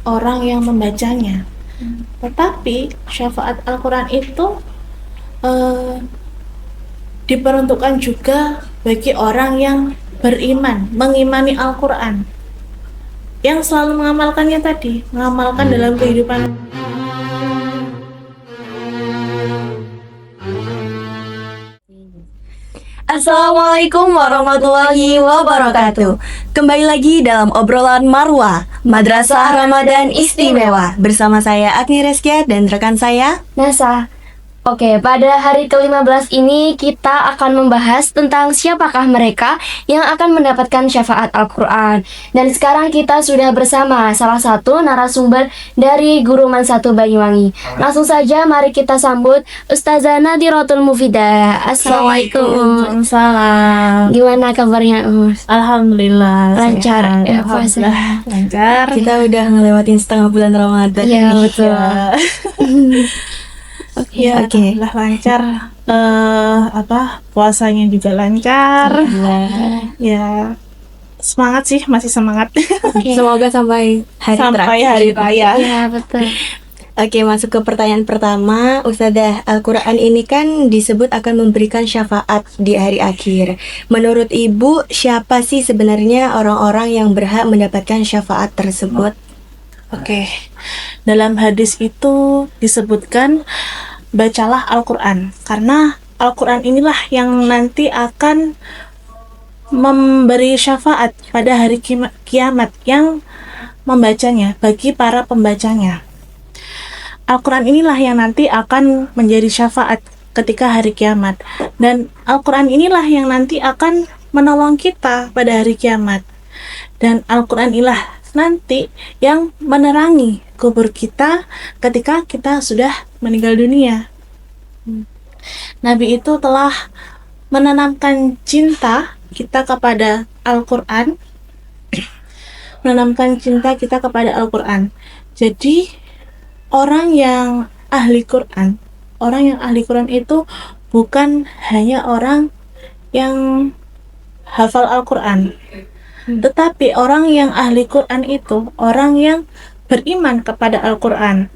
orang yang membacanya. Tetapi syafaat Al-Quran itu eh, diperuntukkan juga bagi orang yang beriman, mengimani Al-Quran, yang selalu mengamalkannya tadi, mengamalkan dalam kehidupan. Assalamualaikum warahmatullahi wabarakatuh. Kembali lagi dalam obrolan Marwah, Madrasah Ramadan Istimewa. Bersama saya Agni Reskia dan rekan saya Nasa. Oke, pada hari ke-15 ini kita akan membahas tentang siapakah mereka yang akan mendapatkan syafaat Al-Quran. Dan sekarang kita sudah bersama salah satu narasumber dari Guru Man 1 Banyuwangi. Langsung saja mari kita sambut Ustazah Nadiratul Mufidah. Assalamualaikum. Waalaikumsalam. Gimana kabarnya, Ustaz? Alhamdulillah Lancar, sehat. ya, Alhamdulillah lancar. kita udah ngelewatin setengah bulan Ramadan. Iya, nih. betul. Ya, Oke. alhamdulillah lancar. Puasanya juga lancar. Ya, semangat sih, masih semangat. Semoga sampai hari Sampai terakhir. hari raya. Iya, betul. Oke, masuk ke pertanyaan pertama. Ustazah, Al-Quran ini kan disebut akan memberikan syafaat di hari akhir. Menurut Ibu, siapa sih sebenarnya orang-orang yang berhak mendapatkan syafaat tersebut? Oke, dalam hadis itu disebutkan bacalah Al-Quran, karena Al-Quran inilah yang nanti akan memberi syafaat pada hari kiamat yang membacanya bagi para pembacanya. Al-Quran inilah yang nanti akan menjadi syafaat ketika hari kiamat, dan Al-Quran inilah yang nanti akan menolong kita pada hari kiamat, dan Al-Quran inilah nanti yang menerangi kubur kita ketika kita sudah meninggal dunia. Nabi itu telah menanamkan cinta kita kepada Al-Quran, menanamkan cinta kita kepada Al-Quran. Jadi orang yang ahli Quran itu bukan hanya orang yang hafal Al-Quran, tetapi orang yang ahli Quran itu orang yang beriman kepada Al-Quran,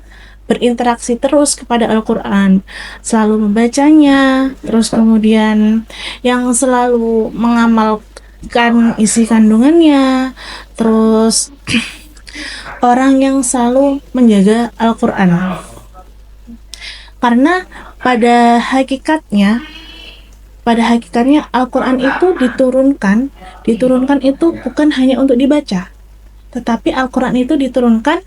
berinteraksi terus kepada Al-Quran, selalu membacanya, terus kemudian yang selalu mengamalkan isi kandungannya, terus orang yang selalu menjaga Al-Quran. Karena pada hakikatnya Al-Quran itu diturunkan itu bukan hanya untuk dibaca, tetapi Al-Quran itu diturunkan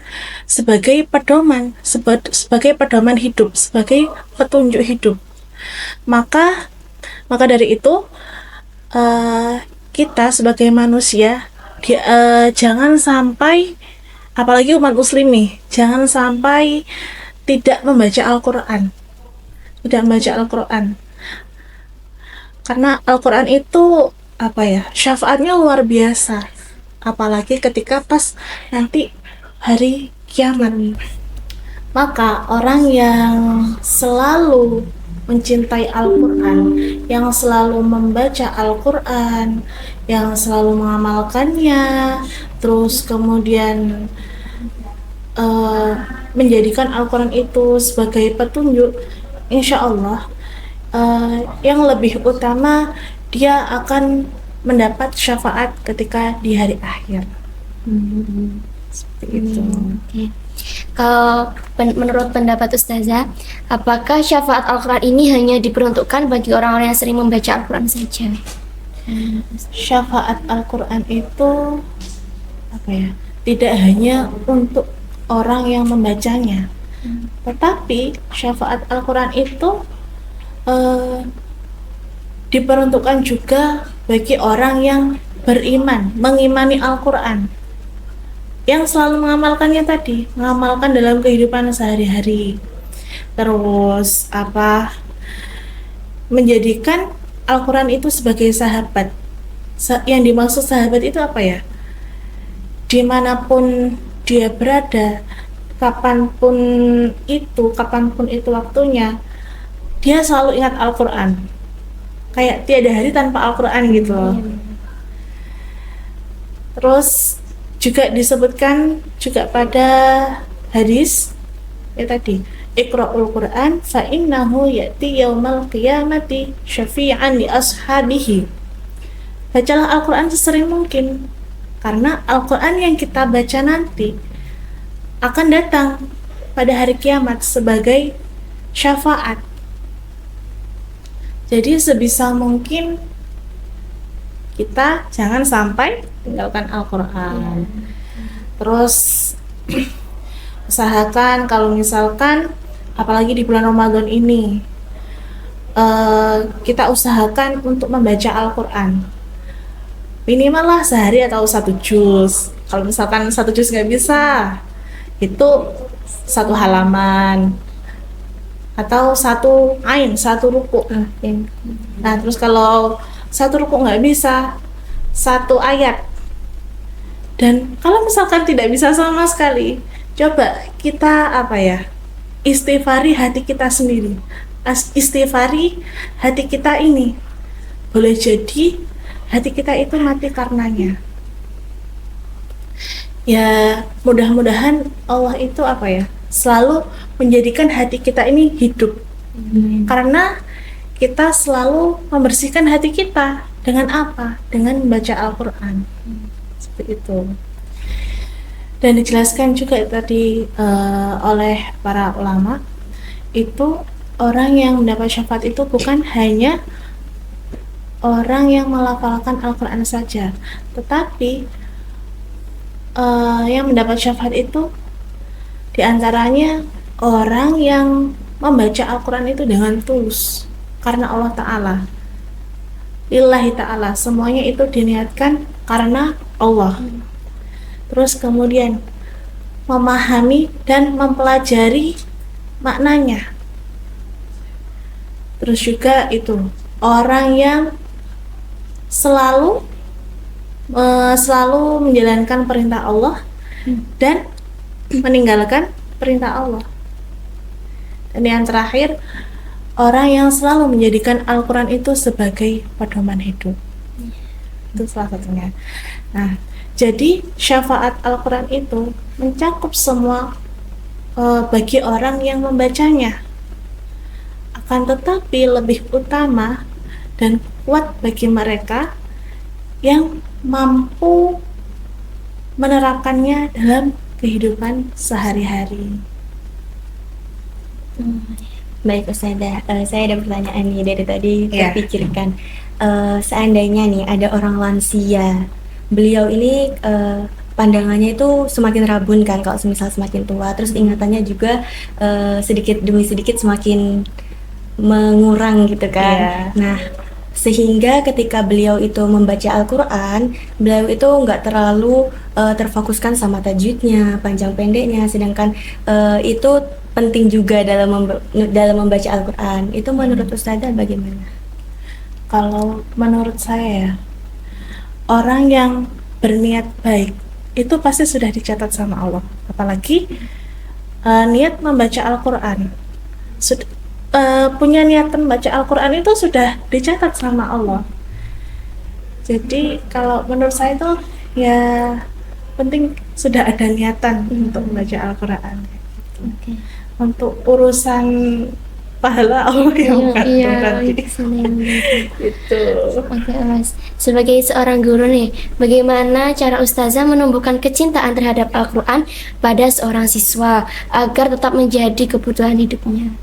sebagai pedoman, sebagai pedoman hidup, sebagai petunjuk hidup. Maka dari itu kita sebagai manusia jangan sampai, apalagi umat muslim nih, jangan sampai tidak membaca Al-Quran, karena Al-Quran itu syafaatnya luar biasa, apalagi ketika pas nanti hari kiamat. Maka orang yang selalu mencintai Al-Quran, yang selalu membaca Al-Quran, yang selalu mengamalkannya, terus kemudian menjadikan Al-Quran itu sebagai petunjuk, insya Allah yang lebih utama dia akan mendapat syafaat ketika di hari akhir. Seperti itu. Oke. Kalau menurut pendapat Ustazah, apakah syafaat Al-Quran ini hanya diperuntukkan bagi orang-orang yang sering membaca Al-Quran saja? Syafaat Al-Quran itu tidak hanya untuk orang yang membacanya, tetapi syafaat Al-Quran itu diperuntukkan juga bagi orang yang beriman, mengimani Al-Quran, yang selalu mengamalkannya tadi, mengamalkan dalam kehidupan sehari-hari, terus menjadikan Al-Quran itu sebagai sahabat. Yang dimaksud sahabat itu apa ya? Dimanapun dia berada, kapanpun itu waktunya, dia selalu ingat Al-Quran, kayak tiada hari tanpa Al-Quran gitu. Terus juga disebutkan juga pada hadis ya tadi, Iqra'ul Qur'an fa innahu ya'ti yaumal qiyamati syafi'an li ashabihi. Bacalah Al-Qur'an sesering mungkin, karena Al-Qur'an yang kita baca nanti akan datang pada hari kiamat sebagai syafaat. Jadi sebisa mungkin kita jangan sampai tinggalkan Al-Quran. Terus usahakan kalau misalkan apalagi di bulan Ramadan ini, kita usahakan untuk membaca Al-Quran minimal lah sehari atau 1 juz. Kalau misalkan 1 juz nggak bisa, itu 1 halaman atau 1 ain, 1 ruku. Nah terus kalau 1 ruku nggak bisa, 1 ayat. Dan kalau misalkan tidak bisa sama sekali, coba kita istighfari hati kita sendiri. Istighfari hati kita ini. Boleh jadi hati kita itu mati karenanya. Ya mudah-mudahan Allah itu selalu menjadikan hati kita ini hidup. Karena kita selalu membersihkan hati kita dengan apa? Dengan membaca Al-Quran. Seperti itu. Dan dijelaskan juga tadi oleh para ulama, itu orang yang mendapat syafaat itu bukan hanya orang yang melafalkan Al-Quran saja, tetapi yang mendapat syafaat itu diantaranya orang yang membaca Al-Quran itu dengan tulus karena Allah Ta'ala, lillahi ta'ala, semuanya itu diniatkan karena Allah. Terus kemudian memahami dan mempelajari maknanya. Terus juga itu orang yang selalu menjalankan perintah Allah dan meninggalkan perintah Allah. Dan yang terakhir, orang yang selalu menjadikan Al-Quran itu sebagai pedoman hidup. Itu salah satunya. Nah, jadi syafaat Al-Quran itu mencakup semua bagi orang yang membacanya. Akan tetapi lebih utama dan kuat bagi mereka yang mampu menerapkannya dalam kehidupan sehari-hari. Baik Ustazah, saya ada pertanyaan nih dari tadi Iya. terpikirkan. Seandainya nih ada orang lansia, beliau ini pandangannya itu semakin rabun kan kalau semisal semakin tua, terus ingatannya juga sedikit demi sedikit semakin mengurang gitu kan. Iya. Nah, sehingga ketika beliau itu membaca Al-Quran, beliau itu nggak terlalu terfokuskan sama tajwidnya, panjang pendeknya, sedangkan itu penting juga dalam membaca Al-Quran. Itu menurut Ustazah bagaimana? Kalau menurut saya ya, orang yang berniat baik itu pasti sudah dicatat sama Allah. Apalagi niat membaca Al-Quran, punya niatan membaca Al-Quran itu sudah dicatat sama Allah. Jadi kalau menurut saya itu ya penting sudah ada niatan untuk membaca Al-Quran. Oke. Untuk urusan pahala Allah yang mengatur Iya, nanti. itu sana yang benar. Itu. Oke, Mas. Sebagai seorang guru nih, bagaimana cara Ustazah menumbuhkan kecintaan terhadap Al-Quran pada seorang siswa agar tetap menjadi kebutuhan hidupnya?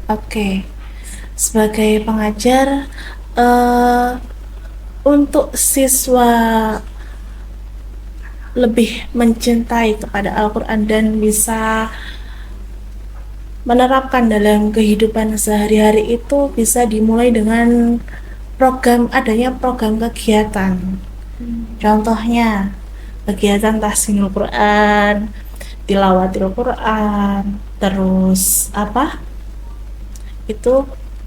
Oke. Sebagai pengajar, untuk siswa lebih mencintai kepada Al-Quran dan bisa menerapkan dalam kehidupan sehari-hari itu bisa dimulai dengan adanya program kegiatan. Contohnya kegiatan tahsinul Quran, tilawatil Quran, terus itu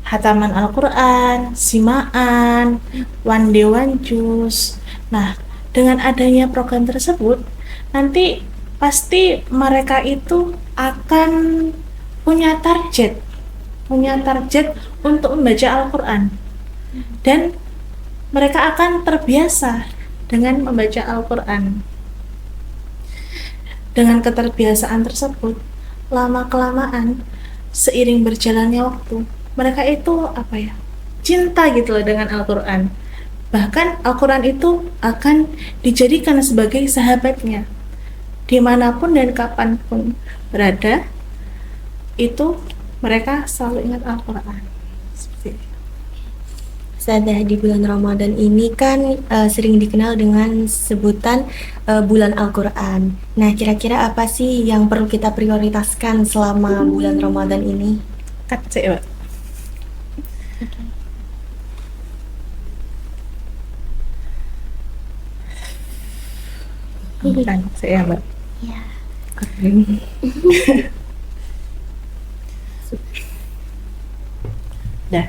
hataman Al-Quran, simaan, one day one juz. Nah, dengan adanya program tersebut, nanti pasti mereka itu akan punya target untuk membaca Al-Quran, dan mereka akan terbiasa dengan membaca Al-Quran. dengan keterbiasaan tersebut, lama-kelamaan seiring berjalannya waktu, mereka itu cinta gitu loh dengan Al-Quran. Bahkan Al-Quran itu akan dijadikan sebagai sahabatnya. Dimanapun dan kapanpun berada, itu mereka selalu ingat Al-Quran. Seperti itu. Ustazah, di bulan Ramadan ini kan sering dikenal dengan sebutan bulan Al-Quran. Nah, kira-kira apa sih yang perlu kita prioritaskan selama bulan Ramadan ini? Mbak. Bukan, Mbak. Ya. Dah.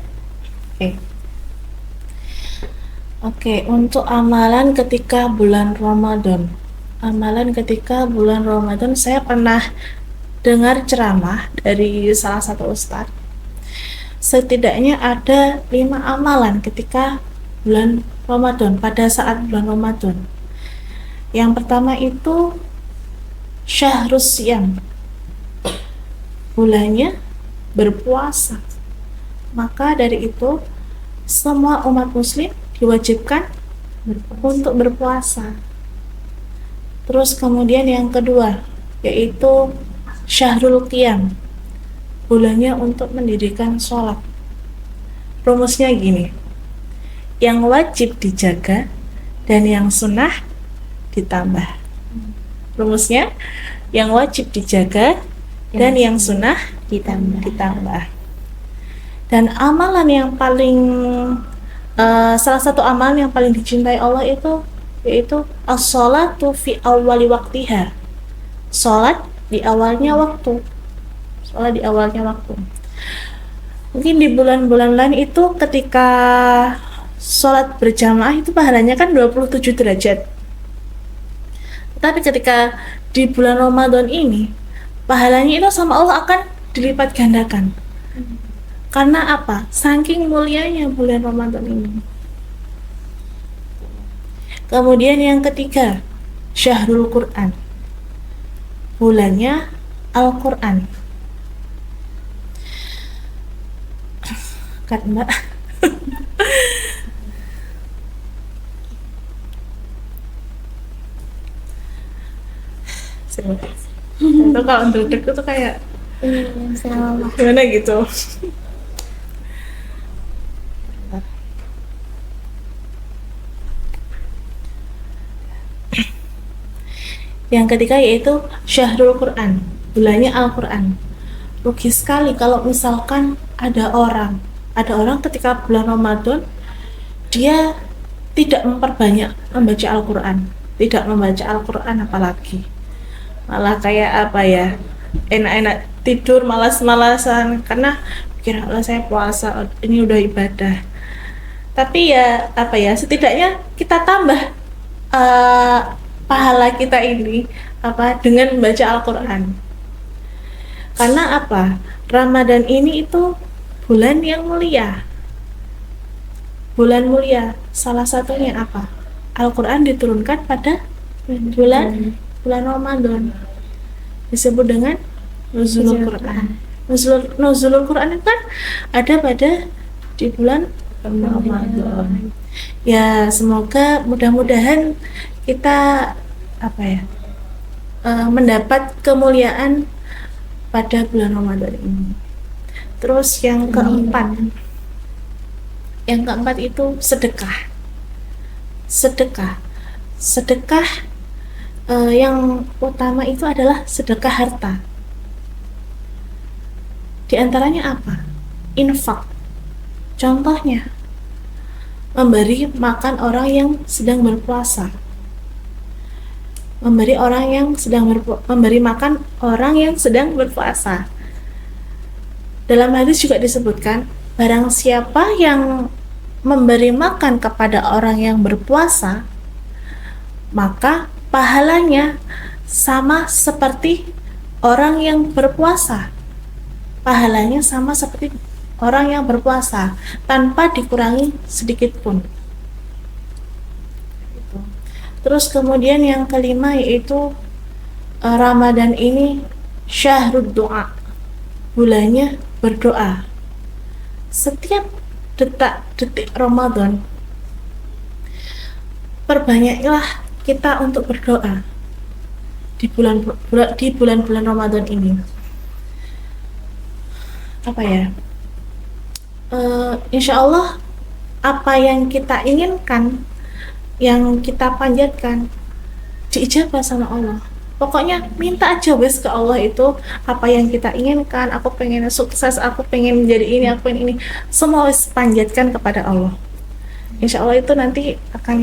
Oke, untuk amalan ketika bulan Ramadan. Amalan ketika bulan Ramadan, saya pernah dengar ceramah dari salah satu ustadz. Setidaknya ada 5 amalan ketika bulan Ramadan, pada saat bulan Ramadan. Yang pertama itu Syahrus Siyam, bulannya berpuasa. Maka dari itu semua umat muslim diwajibkan untuk berpuasa. Terus kemudian yang kedua yaitu Syahrul Qiyam, bulannya untuk mendirikan sholat. Rumusnya gini, yang wajib dijaga dan yang sunnah ditambah. Rumusnya, yang wajib dijaga dan yang sunnah ditambah. Dan amalan yang paling salah satu amalan yang paling dicintai Allah itu yaitu as-sholatu fi awwali waqtiha. Sholat di awalnya waktu. Sholat di awalnya waktu. Mungkin di bulan-bulan lain itu ketika sholat berjamaah itu pahalanya kan 27 derajat. Tapi ketika di bulan Ramadan ini, pahalanya itu sama Allah akan dilipat gandakan. Karena apa? Saking mulianya bulan Ramadan ini. Kemudian yang ketiga, Syahrul Quran, bulannya Al-Quran. Kan Mbak? Itu kalau duduk itu kayak gimana gitu. Yang ketiga yaitu Syahrul Quran, bulannya Al-Quran. Rugi sekali kalau misalkan ada orang ketika bulan Ramadan dia tidak memperbanyak membaca Al-Quran, tidak membaca Al-Quran apalagi. Malah kayak enak-enak tidur, malas-malasan karena pikir Allah saya puasa, ini udah ibadah. Tapi setidaknya kita tambah pahala kita ini dengan membaca Al-Quran. Karena Ramadan ini itu bulan yang mulia. Bulan mulia. Salah satunya Al-Quran diturunkan pada bulan Ramadan. Disebut dengan Nuzulul Quran. Nuzulul Quran itu kan ada pada di bulan Ramadan. Ya, semoga mudah-mudahan kita mendapat kemuliaan pada bulan Ramadan ini. Terus yang keempat itu sedekah. Yang utama itu adalah sedekah harta. Di antaranya infak. Contohnya memberi makan orang yang sedang berpuasa, memberi makan orang yang sedang berpuasa. Dalam hadis juga disebutkan, barang siapa yang memberi makan kepada orang yang berpuasa, maka pahalanya sama seperti orang yang berpuasa. Pahalanya sama seperti orang yang berpuasa tanpa dikurangi sedikit pun. Terus kemudian yang kelima yaitu Ramadan ini syahrud doa, bulannya berdoa. Setiap detik Ramadan, perbanyaklah kita untuk berdoa di bulan-bulan Ramadan ini. Apa ya? Insya Allah apa yang kita inginkan, yang kita panjatkan, diijabah sama Allah. Pokoknya minta aja wes ke Allah itu apa yang kita inginkan. Aku pengen sukses, aku pengen jadi ini, aku pengen ini. Semua wes panjatkan kepada Allah. Insya Allah itu nanti akan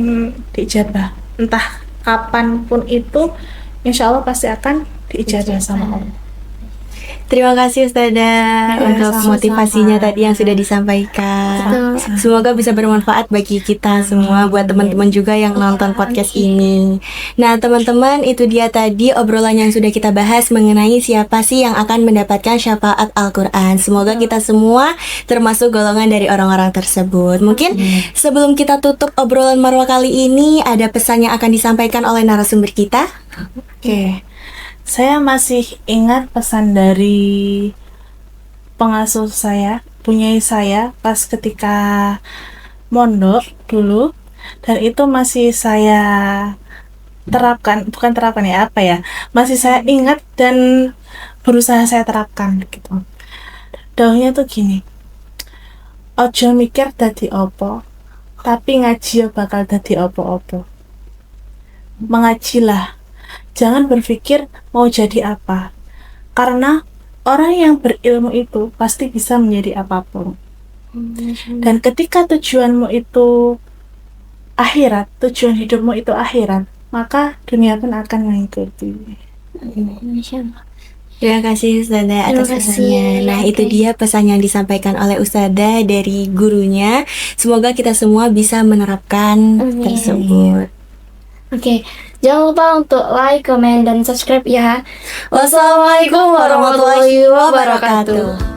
diijabah. Entah kapanpun itu, insya Allah pasti akan diijabah sama Allah. Terima kasih Ustazah untuk sama-sama. motivasinya tadi yang sudah disampaikan. Semoga bisa bermanfaat bagi kita semua, buat teman-teman juga yang nonton podcast ini. Nah teman-teman, itu dia tadi obrolan yang sudah kita bahas mengenai siapa sih yang akan mendapatkan syafaat Al-Quran. Semoga kita semua termasuk golongan dari orang-orang tersebut. Mungkin sebelum kita tutup obrolan Marwah kali ini, ada pesan yang akan disampaikan oleh narasumber kita. Oke. Saya masih ingat pesan dari pengasuh saya, punyai saya pas ketika mondok dulu, dan itu masih saya bukan terapkan ya, masih saya ingat dan berusaha saya terapkan gitu. Dawuhnya tuh gini, ojo mikir dadi opo, tapi ngaji bakal dadi opo-opo. Mengajilah, jangan berpikir mau jadi apa, karena orang yang berilmu itu pasti bisa menjadi apapun. Dan ketika tujuanmu itu akhirat, tujuan hidupmu itu akhirat, maka dunia pun akan mengikuti. Terima kasih Ustazah atas Terima kasih. pesannya. Nah itu dia pesan yang disampaikan oleh Ustazah dari gurunya. Semoga kita semua bisa menerapkan Amin. tersebut. Oke, jangan lupa untuk like, comment, dan subscribe ya. Wassalamualaikum warahmatullahi wabarakatuh.